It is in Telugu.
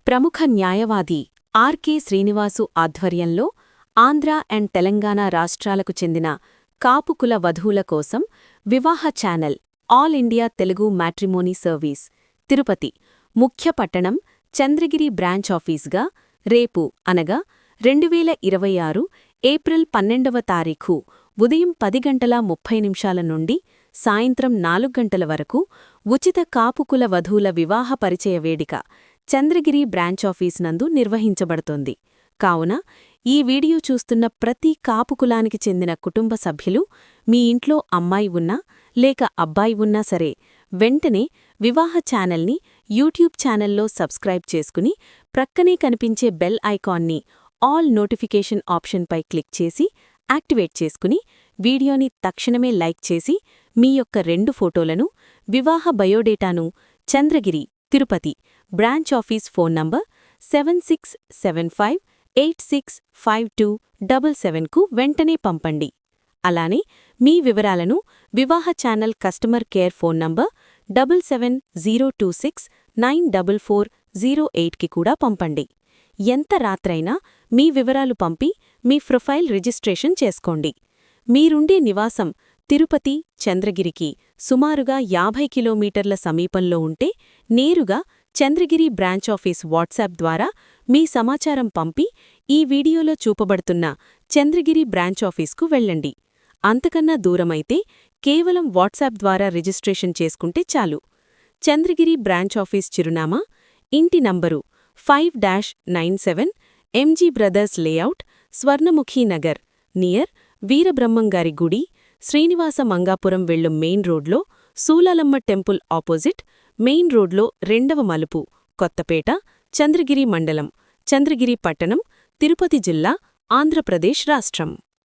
ప్రముఖ న్యాయవాది ఆర్కే శ్రీనివాసు ఆధ్వర్యంలో ఆంధ్ర అండ్ తెలంగాణ రాష్ట్రాలకు చెందిన కాపు కుల వధూల కోసం వివాహ channel all India Telugu matrimony service Tirupati ముఖ్య పట్టణం చంద్రగిరి బ్రాంచ్ ఆఫీస్గా రేపు అనగా 2026 ఏప్రిల్ 12వ తారీఖు ఉదయం 10:30 నుండి సాయంత్రం 4 గంటల వరకు ఉచిత కాపు కుల వధూల వివాహ పరిచయ వేదిక చంద్రగిరి బ్రాంచ్ ఆఫీస్ నందు నిర్వహించబడుతోంది. కావున ఈ వీడియో చూస్తున్న ప్రతి కాపు కులానికి చెందిన కుటుంబ సభ్యులు మీ ఇంట్లో అమ్మాయి ఉన్నా లేక అబ్బాయి ఉన్నా సరే వెంటనే వివాహ ఛానల్ని యూట్యూబ్ ఛానల్లో సబ్స్క్రైబ్ చేసుకుని ప్రక్కనే కనిపించే బెల్ ఐకాన్ని ఆల్ నోటిఫికేషన్ ఆప్షన్పై క్లిక్ చేసి యాక్టివేట్ చేసుకుని వీడియోని తక్షణమే లైక్ చేసి మీ యొక్క 2 ఫోటోలను వివాహ బయోడేటాను Chandragiri Tirupati branch office phone number 7675865277కు వెంటనే పంపండి. అలానే మీ వివరాలను Vivaha channel customer care phone number 7702694408కి కూడా పంపండి. ఎంత రాత్రైనా మీ వివరాలు పంపి మీ ప్రొఫైల్ రిజిస్ట్రేషన్ చేసుకోండి. మీరుండే నివాసం తిరుపతి చంద్రగిరికి సుమారుగా 50 కిలోమీటర్ల సమీపంలో ఉంటే నేరుగా చంద్రగిరి బ్రాంచ్ ఆఫీస్ వాట్సాప్ ద్వారా మీ సమాచారం పంపి ఈ వీడియోలో చూపబడుతున్న చంద్రగిరి బ్రాంచ్ ఆఫీస్కు వెళ్ళండి. అంతకన్నా దూరమైతే కేవలం వాట్సాప్ ద్వారా రిజిస్ట్రేషన్ చేసుకుంటే చాలు. చంద్రగిరి బ్రాంచ్ ఆఫీస్ చిరునామా ఇంటి number 5-97 MG brothers layout Swarnamukhi Nagar near వీరబ్రహ్మంగారి గుడి శ్రీనివాస మంగాపురం వెళ్ళు మెయిన్ రోడ్లో సూలాలమ్మ టెంపుల్ ఆపోజిట్ మెయిన్ రోడ్లో 2వ మలుపు కొత్తపేట చంద్రగిరి మండలం చంద్రగిరి పట్టణం తిరుపతి జిల్లా ఆంధ్రప్రదేశ్ రాష్ట్రం.